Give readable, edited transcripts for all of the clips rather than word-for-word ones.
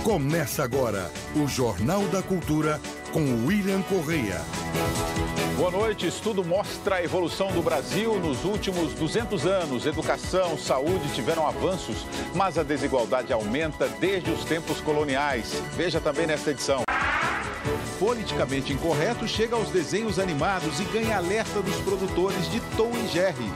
Começa agora o Jornal da Cultura com William Correia. Boa noite. Estudo mostra a evolução do Brasil nos últimos 200 anos. Educação, saúde tiveram avanços, mas a desigualdade aumenta desde os tempos coloniais. Veja também nesta edição. Politicamente incorreto chega aos desenhos animados e ganha alerta dos produtores de Tom e Jerry.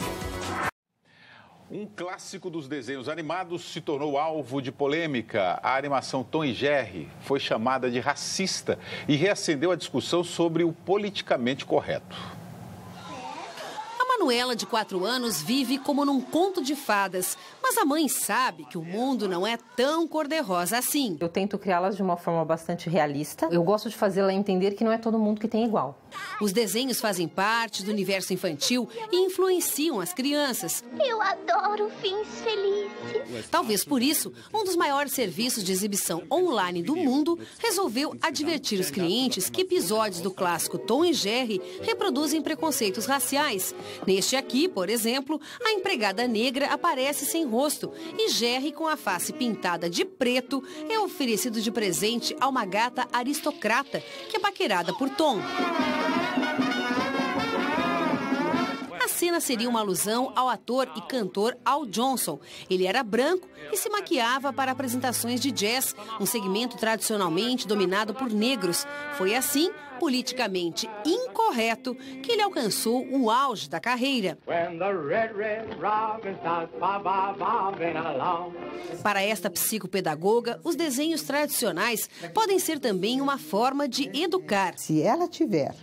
Um clássico dos desenhos animados se tornou alvo de polêmica. A animação Tom e Jerry foi chamada de racista e reacendeu a discussão sobre o politicamente correto. A Manuela, de 4 anos, vive como num conto de fadas. Mas a mãe sabe que o mundo não é tão cor-de-rosa assim. Eu tento criá-las de uma forma bastante realista. Eu gosto de fazê-la entender que não é todo mundo que tem igual. Os desenhos fazem parte do universo infantil e influenciam as crianças. Eu adoro fins felizes. Talvez por isso, um dos maiores serviços de exibição online do mundo resolveu advertir os clientes que episódios do clássico Tom e Jerry reproduzem preconceitos raciais. Neste aqui, por exemplo, a empregada negra aparece sem rosto e Jerry, com a face pintada de preto, é oferecido de presente a uma gata aristocrata que é paquerada por Tom. A cena seria uma alusão ao ator e cantor Al Johnson. Ele era branco e se maquiava para apresentações de jazz, um segmento tradicionalmente dominado por negros. Foi assim, politicamente incorreto, que ele alcançou o auge da carreira. Para esta psicopedagoga, os desenhos tradicionais podem ser também uma forma de educar. Se ela tiver,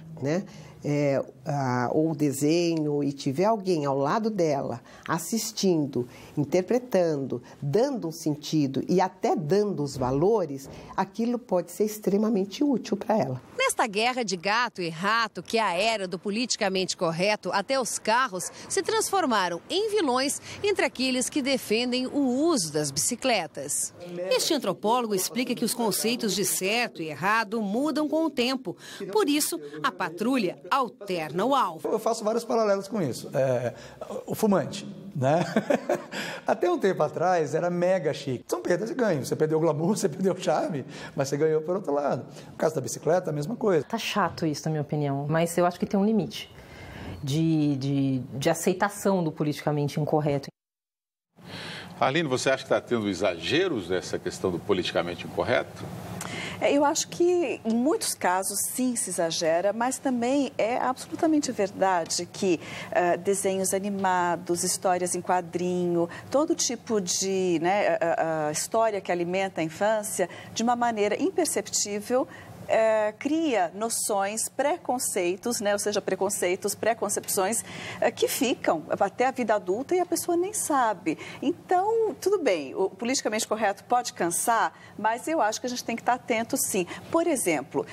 ou desenho e tiver alguém ao lado dela assistindo, interpretando, dando um sentido e até dando os valores, aquilo pode ser extremamente útil para ela. Nesta guerra de gato e rato, que é a era do politicamente correto, até os carros se transformaram em vilões entre aqueles que defendem o uso das bicicletas. Este antropólogo explica que os conceitos de certo e errado mudam com o tempo. Por isso, a patrulha alterna o alvo. Eu faço vários paralelos com isso. O fumante, né? Até um tempo atrás era mega chique. São perdas e ganhos. Você perdeu o glamour, você perdeu o charme, mas você ganhou por outro lado. No caso da bicicleta, a mesma coisa. Tá chato isso, na minha opinião, mas eu acho que tem um limite de aceitação do politicamente incorreto. Arline, você acha que está tendo exageros dessa questão do politicamente incorreto? Eu acho que em muitos casos sim se exagera, mas também é absolutamente verdade que desenhos animados, histórias em quadrinho, todo tipo de história que alimenta a infância, de uma maneira imperceptível, cria noções, preconceitos, ou seja, preconceitos, preconcepções que ficam até a vida adulta e a pessoa nem sabe. Então, tudo bem, o politicamente correto pode cansar, mas eu acho que a gente tem que estar atento sim. Por exemplo,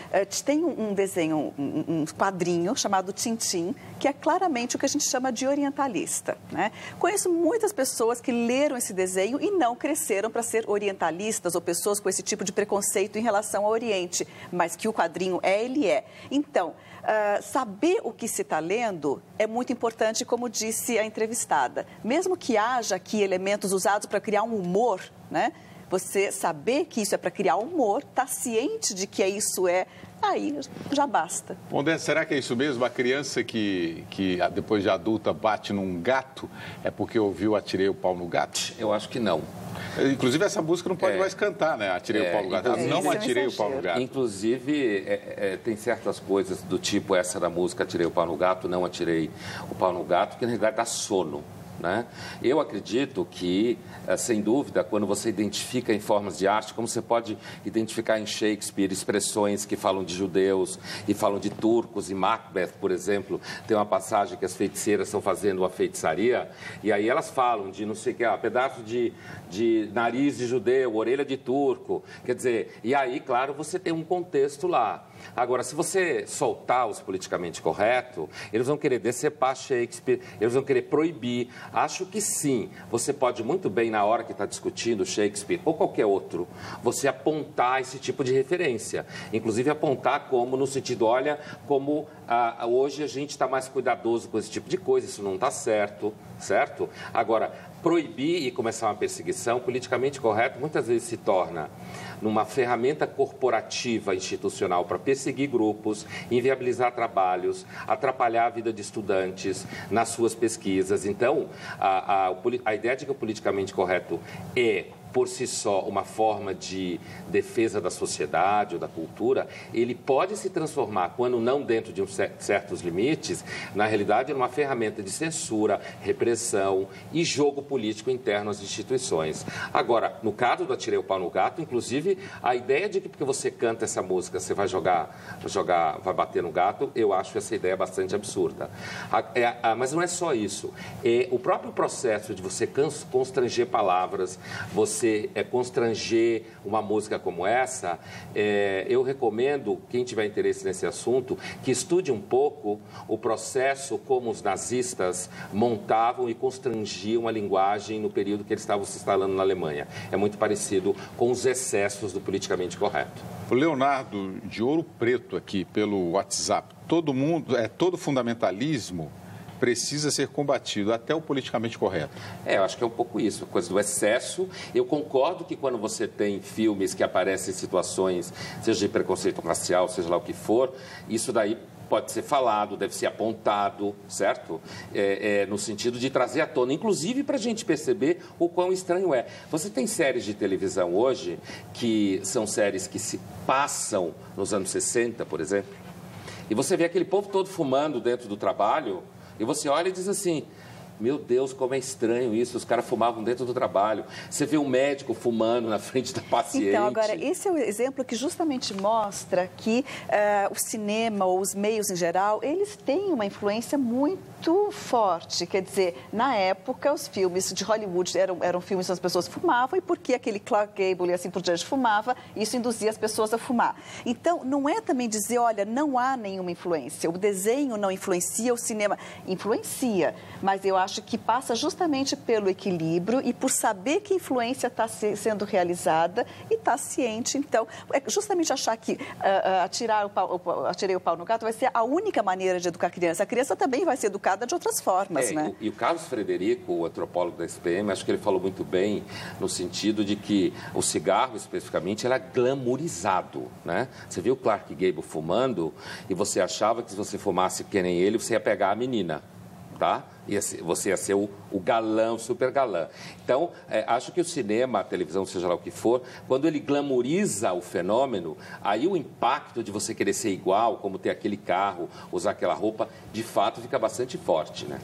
tem um desenho, um quadrinho chamado Tintim, que é claramente o que a gente chama de orientalista, Conheço muitas pessoas que leram esse desenho e não cresceram para ser orientalistas ou pessoas com esse tipo de preconceito em relação ao Oriente, mas que o quadrinho ele é. Então, saber o que se está lendo é muito importante, como disse a entrevistada. Mesmo que haja aqui elementos usados para criar um humor, você saber que isso é para criar humor, estar ciente de que isso aí já basta. Bom, Dé, será que é isso mesmo? A criança que depois de adulta bate num gato é porque ouviu Atirei o Pau no Gato? Eu acho que não. Inclusive, essa música não pode mais cantar, Atirei o Pau no Gato. Não atirei o pau no gato. Inclusive, tem certas coisas do tipo essa da música Atirei o Pau no Gato, não atirei o pau no gato, que na realidade dá sono. Eu acredito que, sem dúvida, quando você identifica em formas de arte, como você pode identificar em Shakespeare expressões que falam de judeus e falam de turcos, e Macbeth, por exemplo, tem uma passagem que as feiticeiras estão fazendo uma feitiçaria, e aí elas falam de não sei o que, pedaço de nariz de judeu, orelha de turco, quer dizer, e aí, claro, você tem um contexto lá. Agora, se você soltar os politicamente corretos, eles vão querer decepar Shakespeare, eles vão querer proibir. Acho que sim, você pode muito bem, na hora que está discutindo Shakespeare ou qualquer outro, você apontar esse tipo de referência. Inclusive apontar como, no sentido, olha, como hoje a gente está mais cuidadoso com esse tipo de coisa, isso não está certo, certo? Agora, proibir e começar uma perseguição politicamente correto muitas vezes se torna numa ferramenta corporativa institucional para perseguir grupos, inviabilizar trabalhos, atrapalhar a vida de estudantes nas suas pesquisas. Então, a ideia de que o politicamente correto é, por si só, uma forma de defesa da sociedade ou da cultura, ele pode se transformar, quando não dentro de certos limites, na realidade, numa ferramenta de censura, repressão e jogo político interno às instituições. Agora, no caso do Atirei o Pau no Gato, inclusive, a ideia de que porque você canta essa música, você vai vai bater no gato, eu acho essa ideia bastante absurda. Mas não é só isso. O próprio processo de você constranger palavras, você constranger uma música como essa, eu recomendo, quem tiver interesse nesse assunto, que estude um pouco o processo como os nazistas montavam e constrangiam a linguagem no período que eles estavam se instalando na Alemanha. É muito parecido com os excessos do politicamente correto. O Leonardo, de Ouro Preto aqui pelo WhatsApp, todo fundamentalismo precisa ser combatido, até o politicamente correto. Eu acho que é um pouco isso, coisa do excesso. Eu concordo que quando você tem filmes que aparecem em situações, seja de preconceito racial, seja lá o que for, isso daí pode ser falado, deve ser apontado, certo? No sentido de trazer à tona, inclusive para a gente perceber o quão estranho é. Você tem séries de televisão hoje, que são séries que se passam nos anos 60, por exemplo, e você vê aquele povo todo fumando dentro do trabalho, e você olha e diz assim, meu Deus, como é estranho isso, os caras fumavam dentro do trabalho. Você vê um médico fumando na frente da paciente. Então, agora, esse é o exemplo que justamente mostra que o cinema ou os meios em geral, eles têm uma influência muito forte. Quer dizer, na época, os filmes de Hollywood eram filmes onde as pessoas fumavam, e porque aquele Clark Gable e assim por diante fumava, isso induzia as pessoas a fumar. Então, não é também dizer, olha, não há nenhuma influência, o desenho não influencia, o cinema influencia, mas eu acho que passa justamente pelo equilíbrio e por saber que influência está sendo realizada e estar ciente. Então, é justamente achar que atirei o pau no gato vai ser a única maneira de educar a criança. A criança também vai ser educada de outras formas, né? E o Carlos Frederico, o antropólogo da SPM, acho que ele falou muito bem no sentido de que o cigarro, especificamente, era glamourizado, né? Você viu o Clark Gable fumando e você achava que se você fumasse que nem ele, você ia pegar a menina, tá? Você ia ser o galã, o super galã. Então, acho que o cinema, a televisão, seja lá o que for, quando ele glamouriza o fenômeno, aí o impacto de você querer ser igual, como ter aquele carro, usar aquela roupa, de fato fica bastante forte, né?